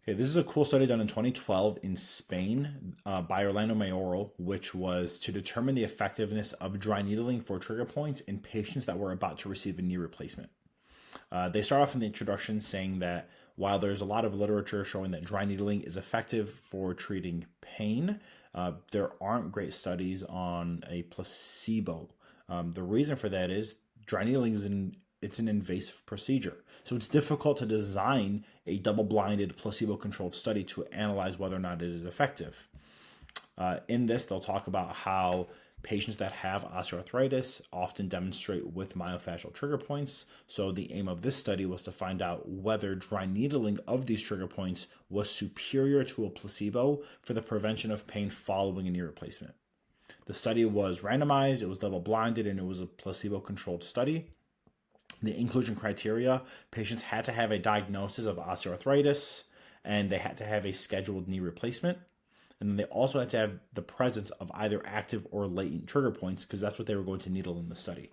Okay, this is a cool study done in 2012 in Spain by Orlando Mayoral, which was to determine the effectiveness of dry needling for trigger points in patients that were about to receive a knee replacement. They start off in the introduction saying that while there's a lot of literature showing that dry needling is effective for treating pain, there aren't great studies on a placebo. The reason for that is dry needling it's an invasive procedure. So it's difficult to design a double-blinded placebo-controlled study to analyze whether or not it is effective. In this, they'll talk about how patients that have osteoarthritis often demonstrate with myofascial trigger points. So the aim of this study was to find out whether dry needling of these trigger points was superior to a placebo for the prevention of pain following a knee replacement. The study was randomized, it was double-blinded, and it was a placebo-controlled study. The inclusion criteria: patients had to have a diagnosis of osteoarthritis, and they had to have a scheduled knee replacement. And then they also had to have the presence of either active or latent trigger points, because that's what they were going to needle in the study.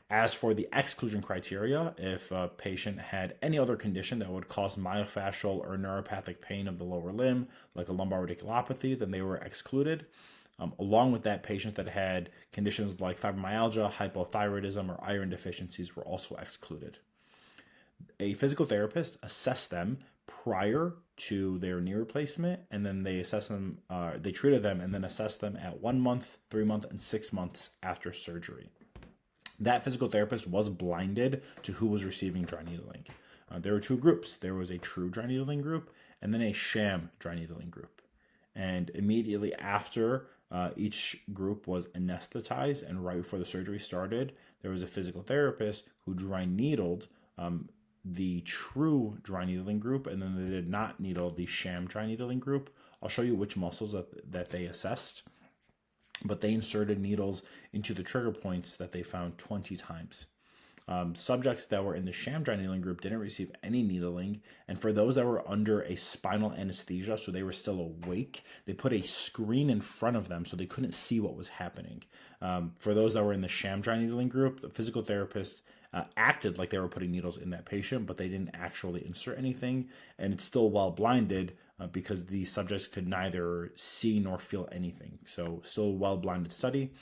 As for the exclusion criteria, if a patient had any other condition that would cause myofascial or neuropathic pain of the lower limb, like a lumbar radiculopathy, then they were excluded. Along with that, patients that had conditions like fibromyalgia, hypothyroidism, or iron deficiencies were also excluded. A physical therapist assessed them prior to their knee replacement, and then they treated them and then assessed them at 1 month, 3 months, and 6 months after surgery. That physical therapist was blinded to who was receiving dry needling. There were two groups. There was a true dry needling group and then a sham dry needling group. And immediately after each group was anesthetized and right before the surgery started, there was a physical therapist who dry needled the true dry needling group, and then they did not needle the sham dry needling group. I'll show you which muscles that they assessed, but they inserted needles into the trigger points that they found 20 times. Subjects that were in the sham dry needling group didn't receive any needling, and for those that were under a spinal anesthesia, so they were still awake, they put a screen in front of them so they couldn't see what was happening. For those that were in the sham dry needling group, the physical therapist acted like they were putting needles in that patient, but they didn't actually insert anything, and it's still well blinded because the subjects could neither see nor feel anything. So still well blinded study.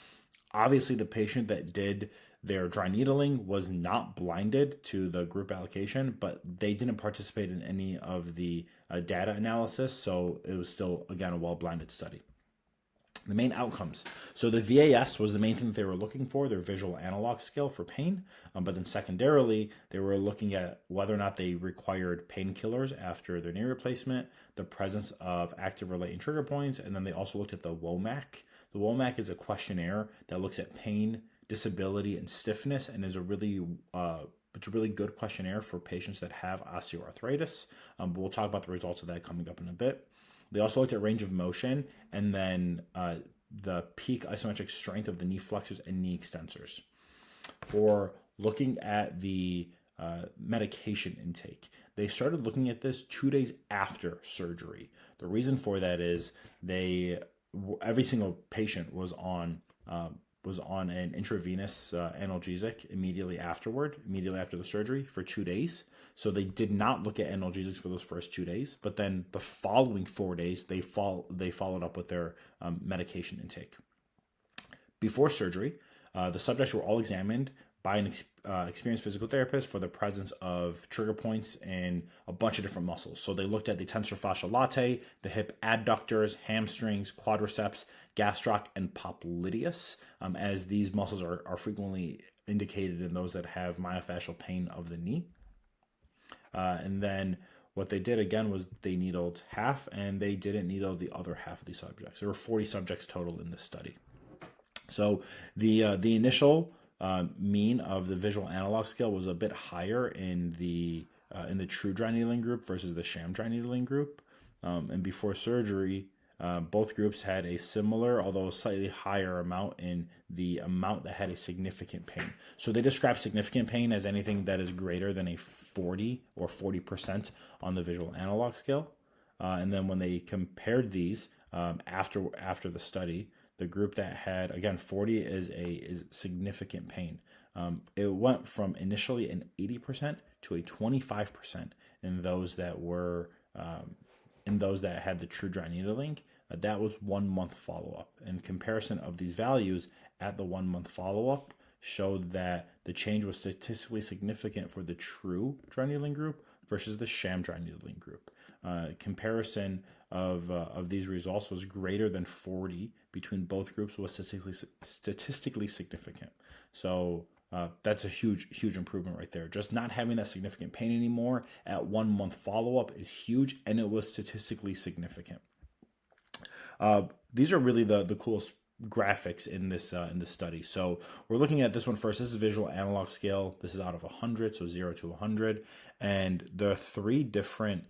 Obviously, the patient that did their dry needling was not blinded to the group allocation, but they didn't participate in any of the data analysis, so it was still, again, a well-blinded study. The main outcomes. So the VAS was the main thing that they were looking for, their visual analog scale for pain. But then secondarily, they were looking at whether or not they required painkillers after their knee replacement, the presence of active or latent trigger points, and then they also looked at the WOMAC. The WOMAC is a questionnaire that looks at pain, disability, and stiffness, and is a really good questionnaire for patients that have osteoarthritis. But we'll talk about the results of that coming up in a bit. They also looked at range of motion and then the peak isometric strength of the knee flexors and knee extensors. For looking at the medication intake, they started looking at this 2 days after surgery. The reason for that is every single patient was on an intravenous analgesic immediately after the surgery for 2 days. So they did not look at analgesics for those first 2 days, but then the following 4 days, they followed up with their medication intake. Before surgery, the subjects were all examined by an experienced physical therapist for the presence of trigger points in a bunch of different muscles. So they looked at the tensor fasciae latae, the hip adductors, hamstrings, quadriceps, gastroc, and popliteus, as these muscles are frequently indicated in those that have myofascial pain of the knee. And then what they did again was they needled half, and they didn't needle the other half of these subjects. There were 40 subjects total in this study. So the initial mean of the visual analog scale was a bit higher in the true dry needling group versus the sham dry needling group. And before surgery, both groups had a similar, although slightly higher amount in the amount that had a significant pain. So they describe significant pain as anything that is greater than a 40 or 40% on the visual analog scale. And then when they compared these after the study, the group that had, again, 40 is significant pain. It went from initially an 80% to a 25% in those that were in those that had the true dry needling, that was 1 month follow-up. And comparison of these values at the 1 month follow-up showed that the change was statistically significant for the true dry needling group versus the sham dry needling group. Comparison of these results was greater than 40 between both groups, was statistically significant. So that's a huge improvement right there. Just not having that significant pain anymore at 1 month follow-up is huge, and it was statistically significant. These are really the coolest graphics in this study. So we're looking at this one first. This is visual analog scale. This is out of 100, so 0 to 100, and the 3 different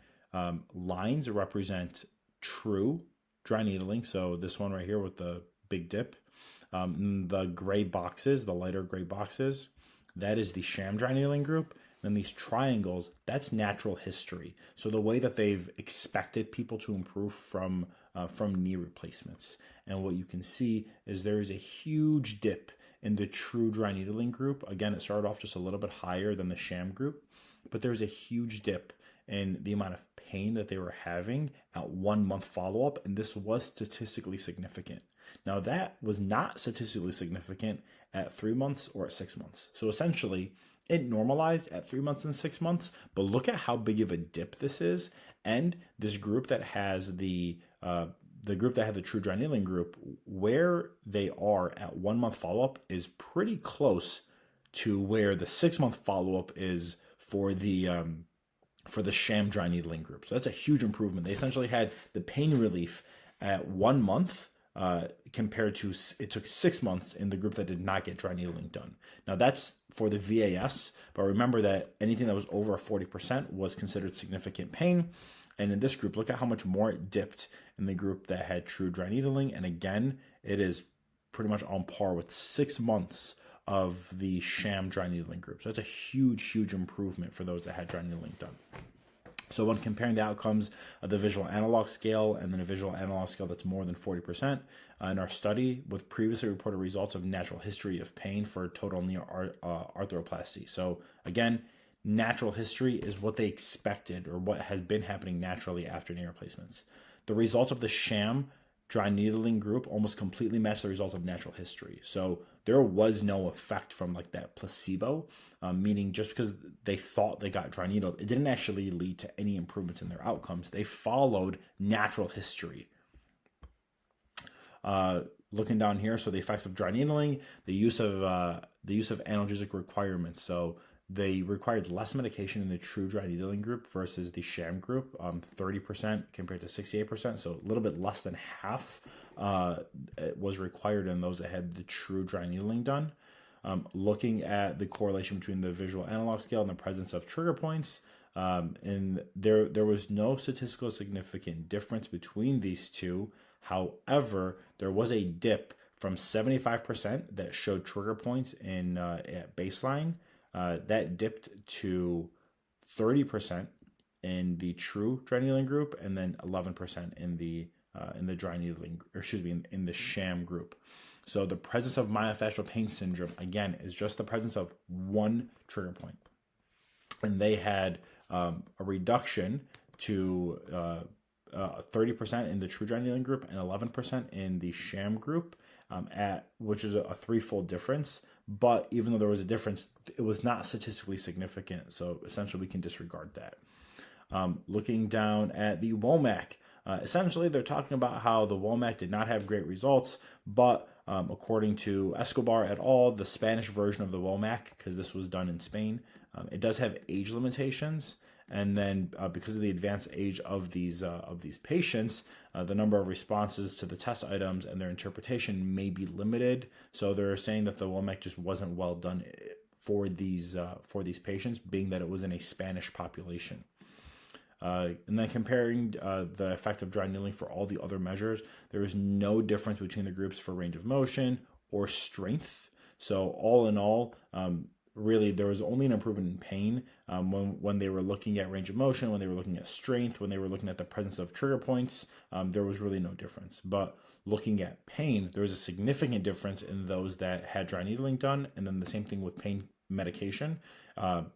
lines represent true dry needling. So this one right here with the big dip, the gray boxes, the lighter gray boxes, that is the sham dry needling group. Then these triangles, that's natural history. So the way that they've expected people to improve from knee replacements. And what you can see is there is a huge dip in the true dry needling group. Again, it started off just a little bit higher than the sham group, but there's a huge dip in the amount of pain that they were having at 1 month follow-up, and this was statistically significant. Now, that was not statistically significant at 3 months or at 6 months. So essentially, it normalized at 3 months and 6 months, but look at how big of a dip this is. And this group that has the group that had the true dry needling group, where they are at 1 month follow-up is pretty close to where the 6 month follow-up is for the sham dry needling group. So that's a huge improvement. They essentially had the pain relief at 1 month compared to it took 6 months in the group that did not get dry needling done. Now that's for the VAS, but remember that anything that was over 40% was considered significant pain. And in this group, look at how much more it dipped in the group that had true dry needling. And again, it is pretty much on par with 6 months of the sham dry needling group. So that's a huge improvement for those that had dry needling done. So when comparing the outcomes of the visual analog scale and then a visual analog scale that's more than 40% in our study with previously reported results of natural history of pain for total knee arthroplasty. So again, natural history is what they expected or what has been happening naturally after knee replacements. The results of the sham dry needling group almost completely matched the result of natural history. So there was no effect from like that placebo, meaning just because they thought they got dry needled, it didn't actually lead to any improvements in their outcomes. They followed natural history. Looking down here, so the effects of dry needling, the use of analgesic requirements. So they required less medication in the true dry needling group versus the sham group, 30% compared to 68%. So a little bit less than half was required in those that had the true dry needling done. Looking at the correlation between the visual analog scale and the presence of trigger points, and there was no statistical significant difference between these two. However, there was a dip from 75% that showed trigger points at baseline. That dipped to 30% in the true dry needling group, and then 11% in the dry needling, or excuse me, in the sham group. So the presence of myofascial pain syndrome, again, is just the presence of one trigger point. And they had a reduction to 30% in the true dry needling group and 11% in the sham group, which is a threefold difference. But even though there was a difference, it was not statistically significant. So essentially, we can disregard that. Looking down at the WOMAC, essentially, they're talking about how the WOMAC did not have great results, but according to Escobar et al., the Spanish version of the WOMAC, because this was done in Spain, it does have age limitations. And then because of the advanced age of these patients, the number of responses to the test items and their interpretation may be limited. So they're saying that the WOMAC just wasn't well done for these patients, being that it was in a Spanish population. And then comparing the effect of dry needling for all the other measures, there was no difference between the groups for range of motion or strength. So all in all, really, there was only an improvement in pain when they were looking at range of motion, when they were looking at strength, when they were looking at the presence of trigger points. There was really no difference. But looking at pain, there was a significant difference in those that had dry needling done, and then the same thing with pain medication.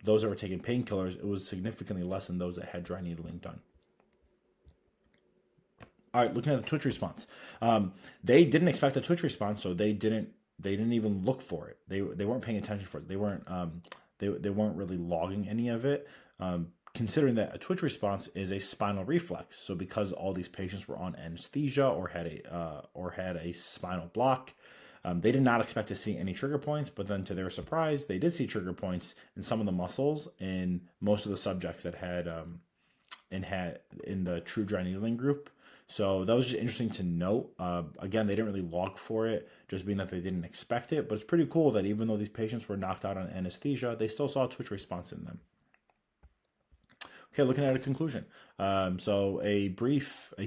Those that were taking painkillers, it was significantly less than those that had dry needling done. All right, looking at the twitch response, they didn't expect a twitch response, so they didn't even look for it. They weren't paying attention for it. They weren't really logging any of it. Considering that a twitch response is a spinal reflex, so because all these patients were on anesthesia or had a spinal block, they did not expect to see any trigger points. But then, to their surprise, they did see trigger points in some of the muscles in most of the subjects that had in the true dry needling group. So that was just interesting to note. Again, they didn't really log for it, just being that they didn't expect it. But it's pretty cool that even though these patients were knocked out on anesthesia, they still saw a twitch response in them. Okay, looking at a conclusion. So a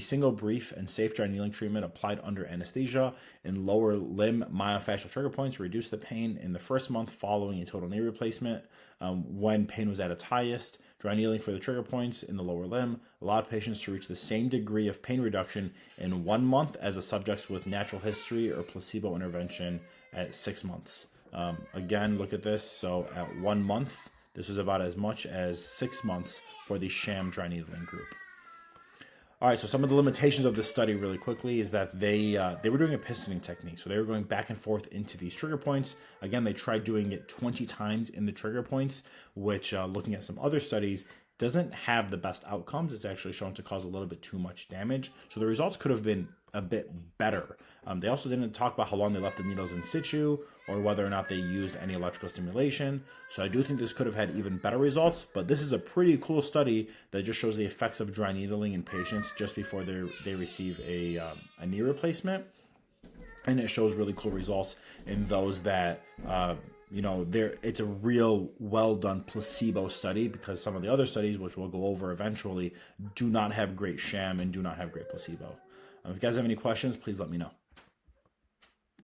single brief and safe dry needling treatment applied under anesthesia in lower limb myofascial trigger points reduced the pain in the first month following a total knee replacement. When pain was at its highest, dry needling for the trigger points in the lower limb allowed patients to reach the same degree of pain reduction in 1 month as the subjects with natural history or placebo intervention at 6 months. Again, look at this. So at 1 month, this was about as much as 6 months for the sham dry needling group. All right, so some of the limitations of this study really quickly is that they were doing a pistoning technique. So they were going back and forth into these trigger points. Again, they tried doing it 20 times in the trigger points, which looking at some other studies, doesn't have the best outcomes. It's actually shown to cause a little bit too much damage. So the results could have been a bit better. They also didn't talk about how long they left the needles in situ or whether or not they used any electrical stimulation. So I do think this could have had even better results, but this is a pretty cool study that just shows the effects of dry needling in patients just before they receive a knee replacement. And it shows really cool results in those that, it's a real well done placebo study, because some of the other studies, which we'll go over eventually, do not have great sham and do not have great placebo. If you guys have any questions, please let me know.